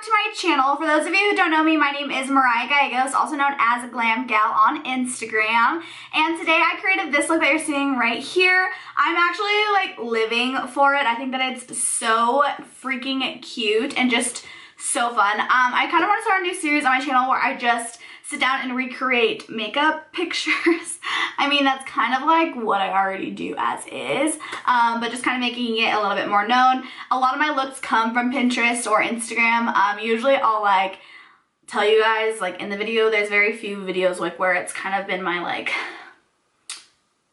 back to my channel. For those of you who don't know me, my name is Mariah Gallegos, also known as Glam Gal on Instagram. And today I created this look that you're seeing right here. I'm actually like living for it. I think that it's so freaking cute and just so fun. I kind of want to start a new series on my channel where I just sit down and recreate makeup pictures. I mean, that's kind of like what I already do as is, but just kind of making it a little bit more known. A lot of my looks come from Pinterest or Instagram. Usually I'll like tell you guys like in the video, there's very few videos like where it's kind of been my like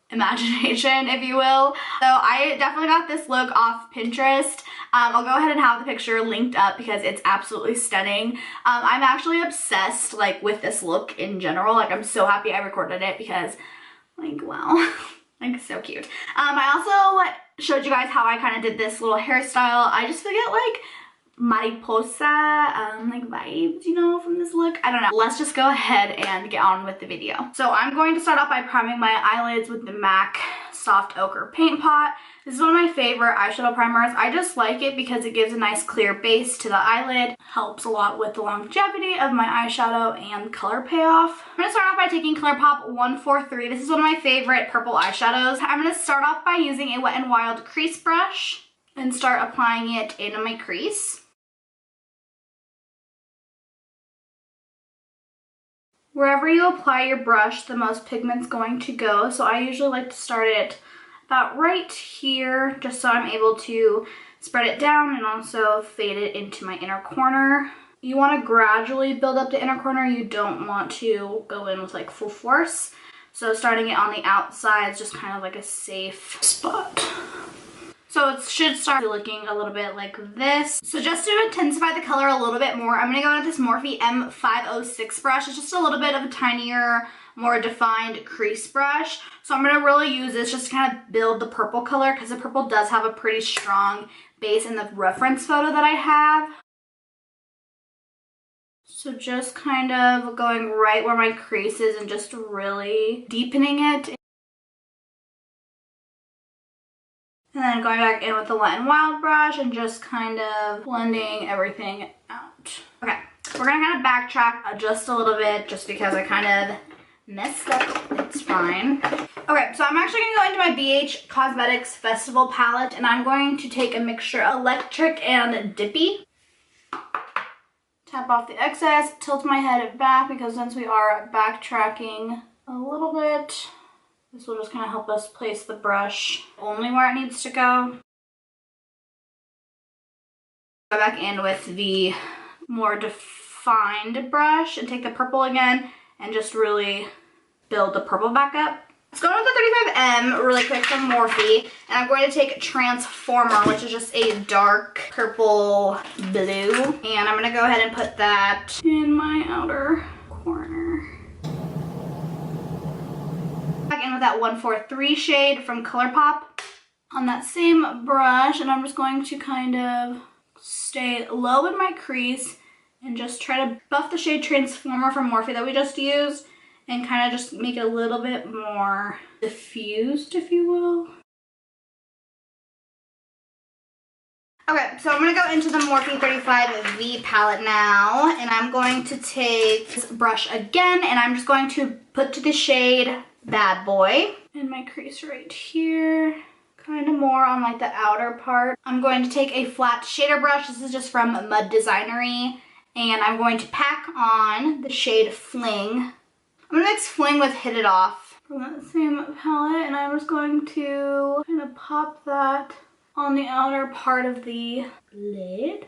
imagination, if you will. So I definitely got this look off Pinterest. I'll go ahead and have the picture linked up because it's absolutely stunning. I'm actually obsessed like with this look in general. Like I'm so happy I recorded it because like wow, like so cute. I also showed you guys how I kind of did this little hairstyle. I just forget like mariposa like vibes, you know, from this look. I don't know. Let's just go ahead and get on with the video. So I'm going to start off by priming my eyelids with the MAC Soft Ochre Paint Pot. This is one of my favorite eyeshadow primers. I just like it because it gives a nice clear base to the eyelid. Helps a lot with the longevity of my eyeshadow and color payoff. I'm going to start off by taking ColourPop 143. This is one of my favorite purple eyeshadows. I'm going to start off by using a Wet n Wild crease brush and start applying it into my crease. Wherever you apply your brush, the most pigment's going to go. So I usually like to start it about right here, just so I'm able to spread it down and also fade it into my inner corner. You want to gradually build up the inner corner. You don't want to go in with like full force. So starting it on the outside is just kind of like a safe spot. So it should start looking a little bit like this. So just to intensify the color a little bit more, I'm going to go into this Morphe M506 brush. It's just a little bit of a tinier, more defined crease brush. So I'm going to really use this just to kind of build the purple color because the purple does have a pretty strong base in the reference photo that I have. So just kind of going right where my crease is and just really deepening it. And then going back in with the Wet n Wild brush and just kind of blending everything out. Okay, we're gonna kind of backtrack just a little bit just because I kind of messed up. It's fine. Okay, so I'm actually gonna go into my BH Cosmetics Festival palette and I'm going to take a mixture of Electric and Dippy. Tap off the excess, tilt my head back because since we are backtracking a little bit, this will just kind of help us place the brush only where it needs to go. Go back in with the more defined brush and take the purple again and just really build the purple back up. Let's go with the 35M really quick from Morphe, and I'm going to take Transformer, which is just a dark purple blue, and I'm going to go ahead and put that in my outer corner. Back in with that 143 shade from ColourPop on that same brush, and I'm just going to kind of stay low in my crease and just try to buff the shade Transformer from Morphe that we just used and kind of just make it a little bit more diffused, if you will. Okay, so I'm going to go into the Morphe 35V palette now, and I'm going to take this brush again, and I'm just going to put to the shade Bad Boy in my crease right here, kind of more on like the outer part. I'm going to take a flat shader brush. This is just from Mud Designery, and I'm going to pack on the shade Fling. I'm going to mix Fling with Hit It Off from that same palette, and I'm just going to kind of pop that on the outer part of the lid.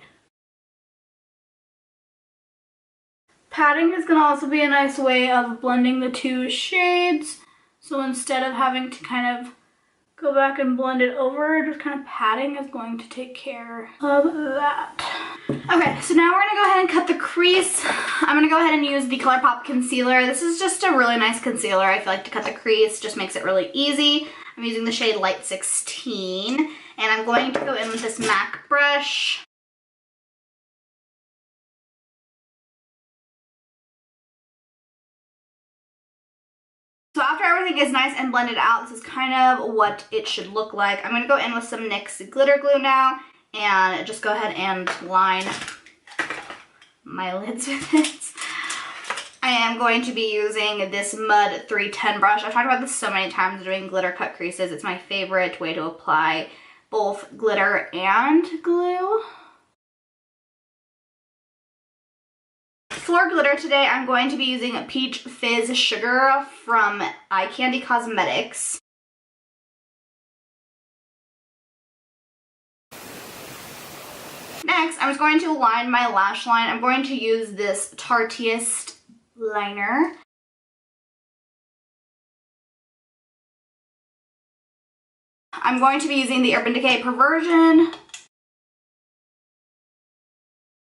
Patting is going to also be a nice way of blending the two shades. So instead of having to kind of go back and blend it over, just kind of patting is going to take care of that. Okay, so now we're going to go ahead and cut the crease. I'm going to go ahead and use the ColourPop concealer. This is just a really nice concealer. I feel like to cut the crease just makes it really easy. I'm using the shade Light 16, and I'm going to go in with this MAC brush. So after everything is nice and blended out, this is kind of what it should look like. I'm going to go in with some NYX glitter glue now and just go ahead and line my lids with it. I am going to be using this Mud 310 brush. I've talked about this so many times doing glitter cut creases. It's my favorite way to apply both glitter and glue. For glitter today, I'm going to be using Peach Fizz Sugar from Eye Candy Cosmetics. Next, I'm just going to line my lash line. I'm going to use this Tarteist liner. I'm going to be using the Urban Decay Perversion.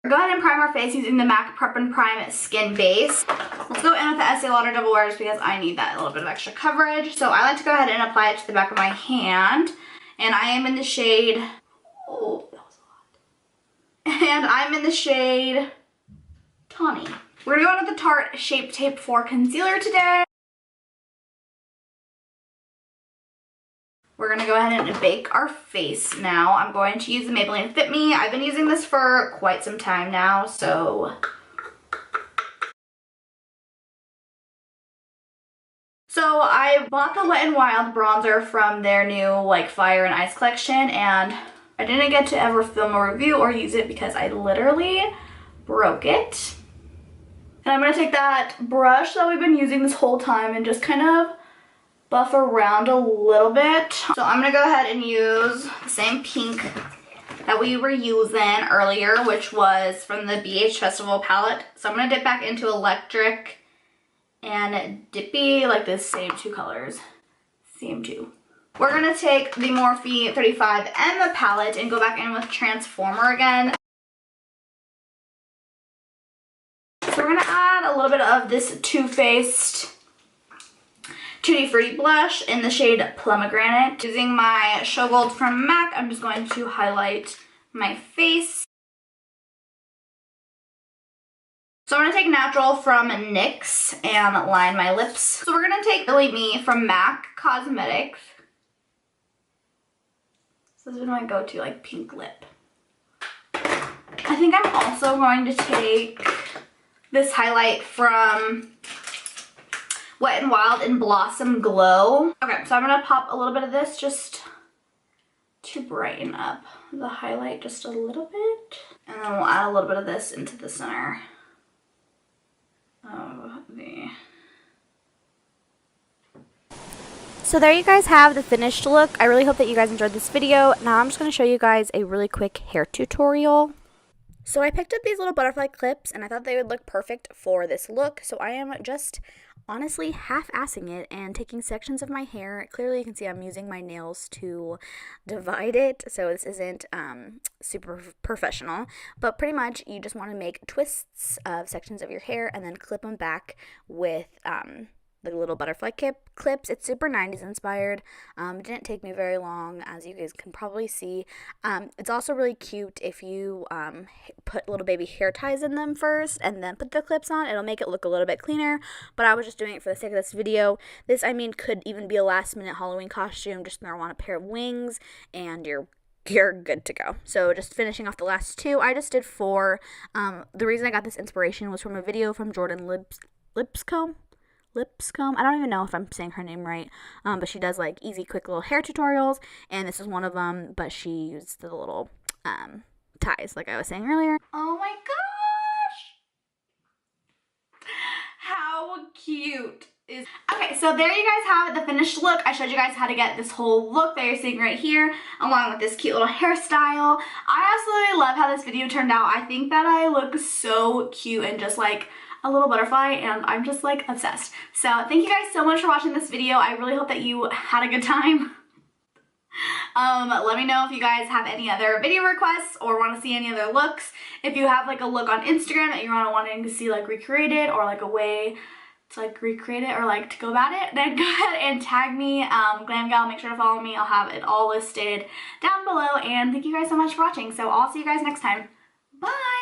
Go ahead and prime our face using the MAC Prep and Prime Skin Base. Let's go in with the Estee Lauder Double Wear because I need that little bit of extra coverage. So I like to go ahead and apply it to the back of my hand. And I am in the shade, oh, that was a lot. And I'm in the shade Tawny. We're gonna go in with the Tarte Shape Tape for concealer today. We're gonna go ahead and bake our face now. I'm going to use the Maybelline Fit Me. I've been using this for quite some time now, so. So I bought the Wet n Wild bronzer from their new like Fire and Ice collection, and I didn't get to ever film a review or use it because I literally broke it. And I'm gonna take that brush that we've been using this whole time and just kind of buff around a little bit. So I'm gonna go ahead and use the same pink that we were using earlier, which was from the BH Festival palette. So I'm gonna dip back into Electric and Dippy, like the same two colors, same two. We're gonna take the Morphe 35M palette and go back in with Transformer again. So we're gonna add a little bit of this Too Faced Tutti Frutti blush in the shade Pomegranate. Using my Show Gold from MAC, I'm just going to highlight my face. So I'm going to take Natural from NYX and line my lips. So we're going to take Really Me from MAC Cosmetics. So this is my go-to like pink lip. I think I'm also going to take this highlight from Wet n Wild in Blossom Glow. Okay, so I'm gonna pop a little bit of this just to brighten up the highlight just a little bit. And then we'll add a little bit of this into the center of the... So there you guys have the finished look. I really hope that you guys enjoyed this video. Now I'm just going to show you guys a really quick hair tutorial. So I picked up these little butterfly clips and I thought they would look perfect for this look. So I am just honestly half-assing it and taking sections of my hair. Clearly you can see I'm using my nails to divide it, so this isn't super professional, but pretty much you just want to make twists of sections of your hair and then clip them back with the little butterfly clips. It's super 90s inspired. It didn't take me very long, as you guys can probably see. It's also really cute if you put little baby hair ties in them first and then put the clips on. It'll make it look a little bit cleaner, but I was just doing it for the sake of this video. This, I mean, could even be a last minute Halloween costume. Just throw on a pair of wings and you're good to go. So just finishing off the last two. I just did 4. The reason I got this inspiration was from a video from Jordan Lipscomb. I don't even know if I'm saying her name right, but she does like easy, quick little hair tutorials, and this is one of them, but she used the little ties, like I was saying earlier. Oh my gosh! How cute is... Okay, so there you guys have the finished look. I showed you guys how to get this whole look that you're seeing right here, along with this cute little hairstyle. I absolutely love how this video turned out. I think that I look so cute and just like a little butterfly, and I'm just like obsessed. So thank you guys so much for watching this video. I really hope that you had a good time. Let me know if you guys have any other video requests or want to see any other looks. If you have like a look on Instagram that you're wanting to see like recreated, or like a way to like recreate it or like to go about it, then go ahead and tag me, Glam Gal. Make sure to follow me. I'll have it all listed down below, and thank you guys so much for watching. So I'll see you guys next time. Bye!